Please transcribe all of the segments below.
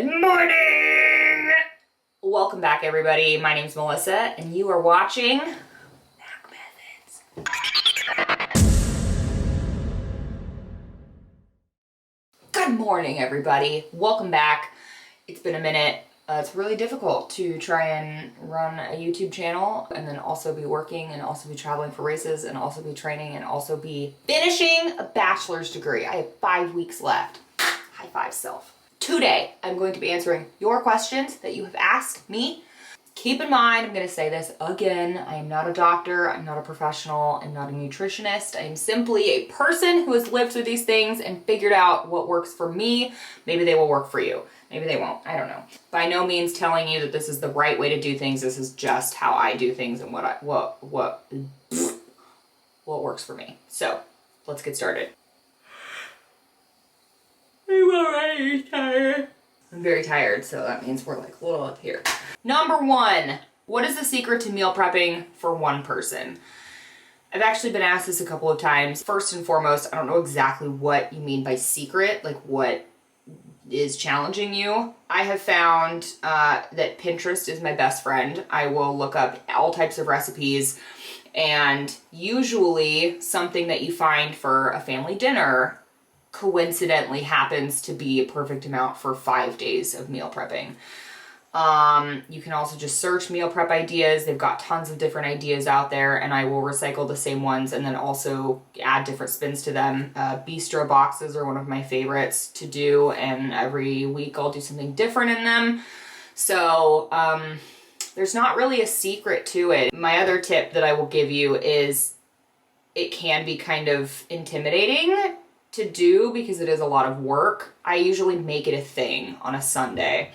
Good morning! Welcome back, everybody. My name's Melissa, and you are watching Mac Methods. Good morning, everybody. Welcome back. It's been a minute. It's really difficult to try and run a YouTube channel and then also be working and also be traveling for races and also be training and also be finishing a bachelor's degree. I have 5 weeks left. High five, self. Today, I'm going to be answering your questions that you have asked me. Keep in mind, I'm going to say this again, I am not a doctor, I'm not a professional, I'm not a nutritionist. I am simply a person who has lived through these things and figured out what works for me. Maybe they will work for you. Maybe they won't. I don't know. By no means telling you that this is the right way to do things. This is just how I do things and what works for me. So, let's get started. I'm already tired. I'm very tired, so that means we're like a little up here. Number 1, what is the secret to meal prepping for one person? I've actually been asked this a couple of times. First and foremost, I don't know exactly what you mean by secret, like what is challenging you. I have found that Pinterest is my best friend. I will look up all types of recipes, and usually something that you find for a family dinner coincidentally happens to be a perfect amount for 5 days of meal prepping. You can also just search meal prep ideas. They've got tons of different ideas out there, and I will recycle the same ones and then also add different spins to them. Bistro boxes are one of my favorites to do, and every week I'll do something different in them. So there's not really a secret to it. My other tip that I will give you is it can be kind of intimidating to do because it is a lot of work. I usually make it a thing on a Sunday.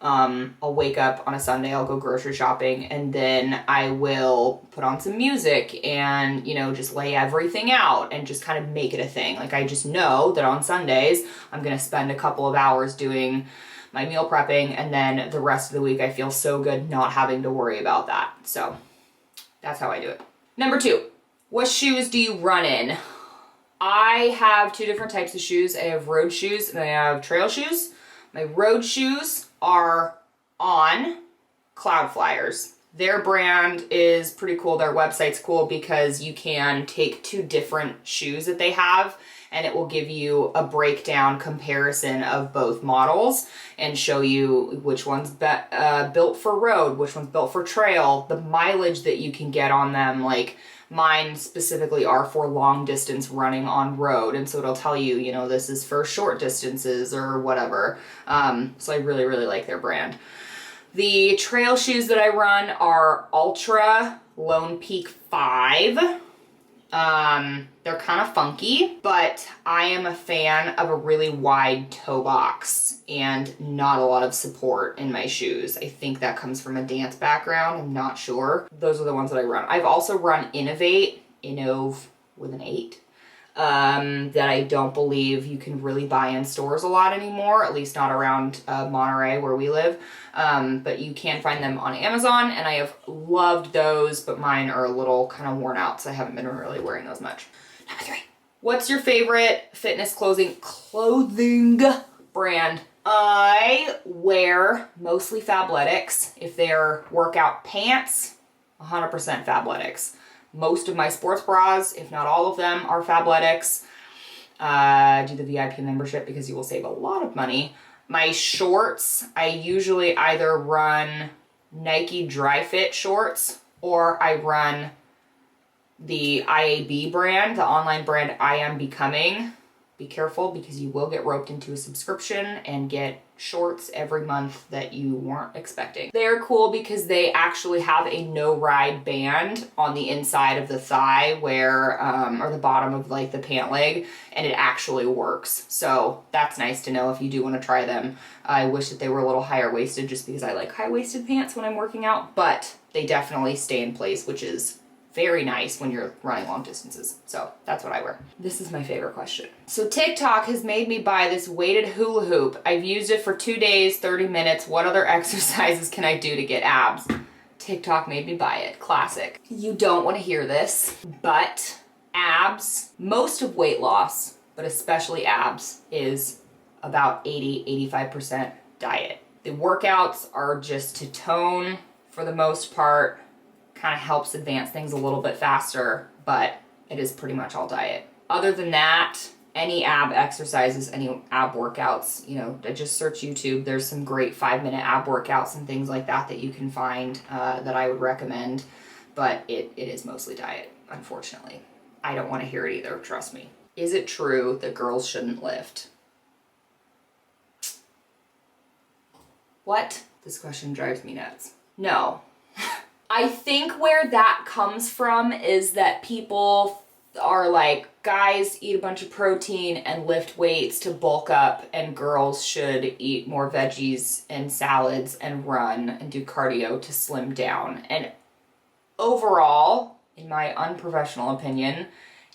I'll wake up on a Sunday, I'll go grocery shopping, and then I will put on some music and, you know, just lay everything out and just kind of make it a thing. Like, I just know that on Sundays, I'm gonna spend a couple of hours doing my meal prepping, and then the rest of the week I feel so good not having to worry about that. So that's how I do it. Number 2, what shoes do you run in? I have 2 different types of shoes. I have road shoes and I have trail shoes. My road shoes are on Cloud Flyers. Their brand is pretty cool. Their website's cool because you can take 2 different shoes that they have and it will give you a breakdown comparison of both models and show you which one's built for road, which one's built for trail, the mileage that you can get on them. Like, mine specifically are for long distance running on road, and so it'll tell you, you know, this is for short distances or whatever. So I really, really like their brand. The trail shoes that I run are Ultra Lone Peak 5. They're kind of funky, but I am a fan of a really wide toe box and not a lot of support in my shoes. I think that comes from a dance background. I'm not sure. Those are the ones that I run. I've also run Innov with an 8, that I don't believe you can really buy in stores a lot anymore, at least not around Monterey where we live. But you can find them on Amazon, and I have loved those, but mine are a little kind of worn out, so I haven't been really wearing those much. Number 3. What's your favorite fitness clothing brand? I wear mostly Fabletics. If they're workout pants, 100% Fabletics. Most of my sports bras, if not all of them, are Fabletics. Do the VIP membership because you will save a lot of money. My shorts, I usually either run Nike Dry Fit shorts or I run the IAB brand, the online brand I Am Becoming. Be careful because you will get roped into a subscription and get shorts every month that you weren't expecting. They're cool because they actually have a no ride band on the inside of the thigh where, or the bottom of like the pant leg, and it actually works. So that's nice to know if you do want to try them. I wish that they were a little higher waisted just because I like high waisted pants when I'm working out, but they definitely stay in place, which is very nice when you're running long distances. So that's what I wear. This is my favorite question. So TikTok has made me buy this weighted hula hoop. I've used it for 2 days, 30 minutes. What other exercises can I do to get abs? TikTok made me buy it. Classic. You don't want to hear this, but abs, most of weight loss, but especially abs, is about 80-85% diet. The workouts are just to tone for the most part, kind of helps advance things a little bit faster, but it is pretty much all diet. Other than that, any ab exercises, any ab workouts, you know, just search YouTube. There's some great 5-minute ab workouts and things like that that you can find that I would recommend, but it is mostly diet, unfortunately. I don't want to hear it either, trust me. Is it true that girls shouldn't lift? What? This question drives me nuts. No. I think where that comes from is that people are like, guys eat a bunch of protein and lift weights to bulk up, and girls should eat more veggies and salads and run and do cardio to slim down. And overall, in my unprofessional opinion,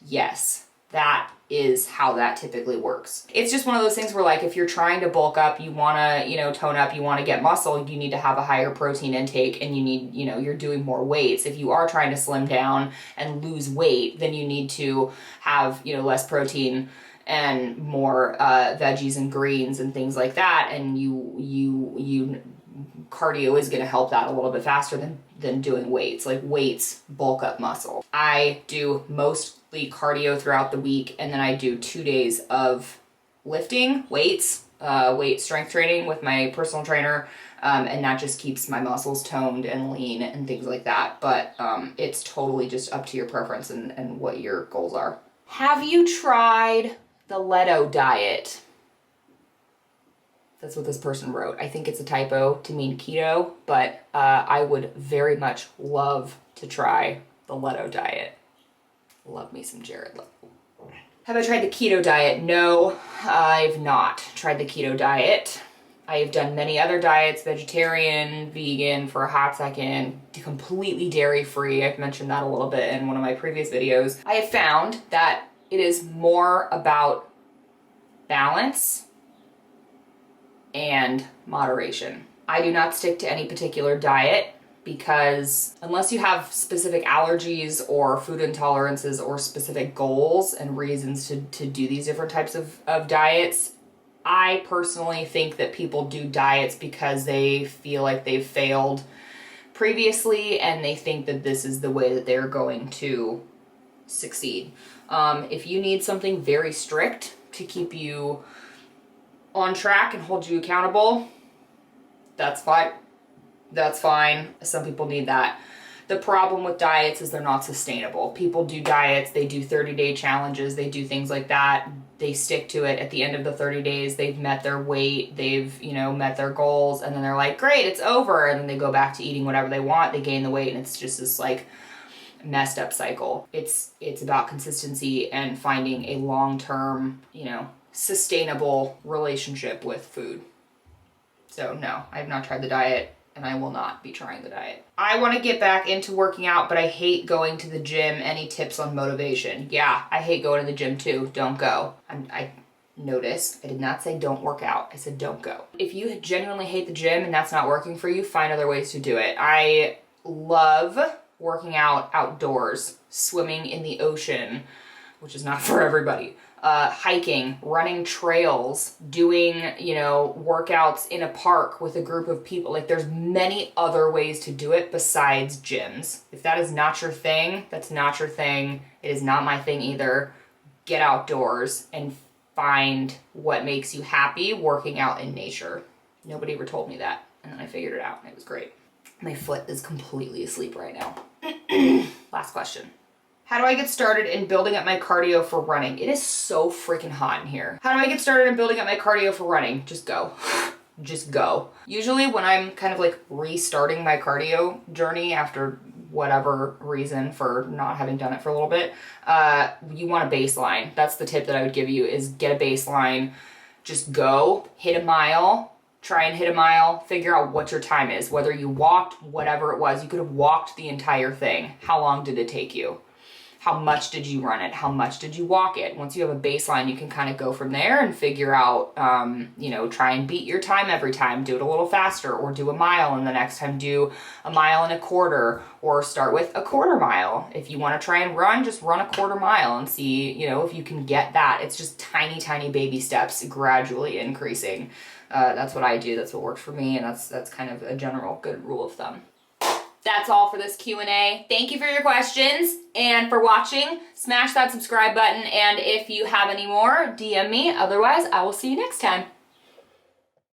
yes, that is how that typically works. It's just one of those things where, like, if you're trying to bulk up, you want to, you know, tone up, you want to get muscle, you need to have a higher protein intake, and you need, you know, you're doing more weights. If you are trying to slim down and lose weight, then you need to have, you know, less protein and more veggies and greens and things like that. And you cardio is going to help that a little bit faster than doing weights. Like, weights bulk up muscle. I do mostly cardio throughout the week, and then I do 2 days of lifting weights, weight strength training with my personal trainer, and that just keeps my muscles toned and lean and things like that. But it's totally just up to your preference and what your goals are. Have you tried the Keto diet? That's what this person wrote. I think it's a typo to mean keto, but I would very much love to try the Keto diet. Love me some Jared Leto. Have I tried the keto diet? No, I've not tried the keto diet. I have done many other diets, vegetarian, vegan for a hot second, completely dairy-free. I've mentioned that a little bit in one of my previous videos. I have found that it is more about balance and moderation. I do not stick to any particular diet because unless you have specific allergies or food intolerances or specific goals and reasons to do these different types of diets, I personally think that people do diets because they feel like they've failed previously and they think that this is the way that they're going to succeed. If you need something very strict to keep you on track and hold you accountable, that's fine. That's fine. Some people need that. The problem with diets is they're not sustainable. People do diets, they do 30-day challenges, they do things like that. They stick to it. At the end of the 30 days, they've met their weight, they've, you know, met their goals, and then they're like, great, it's over. And then they go back to eating whatever they want, they gain the weight, and it's just this like messed up cycle. It's about consistency and finding a long-term, you know, sustainable relationship with food. So no, I have not tried the diet, and I will not be trying the diet. I want to get back into working out, but I hate going to the gym. Any tips on motivation? Yeah, I hate going to the gym too. Don't go. I notice I did not say don't work out. I said don't go. If you genuinely hate the gym and that's not working for you, find other ways to do it. I love working out outdoors, swimming in the ocean, which is not for everybody. Hiking, running trails, doing, you know, workouts in a park with a group of people. Like, there's many other ways to do it besides gyms. If that is not your thing, that's not your thing. It is not my thing either. Get outdoors and find what makes you happy working out in nature. Nobody ever told me that, and then I figured it out, and it was great. My foot is completely asleep right now. Last question. How do I get started in building up my cardio for running? It is so freaking hot in here. How do I get started in building up my cardio for running? Just go. Just go. Usually when I'm kind of like restarting my cardio journey after whatever reason for not having done it for a little bit, you want a baseline. That's the tip that I would give you, is get a baseline. Just go, hit a mile, try and hit a mile, figure out what your time is. Whether you walked, whatever it was, you could have walked the entire thing. How long did it take you? How much did you run it? How much did you walk it? Once you have a baseline, you can kind of go from there and figure out, you know, try and beat your time every time. Do it a little faster, or do a mile, and the next time do a mile and a quarter, or start with a quarter mile. If you want to try and run, just run a quarter mile and see, you know, if you can get that. It's just tiny, tiny baby steps gradually increasing. That's what I do. That's what works for me, and that's kind of a general good rule of thumb. That's all for this Q&A. Thank you for your questions and for watching. Smash that subscribe button, and if you have any more, DM me. Otherwise, I will see you next time.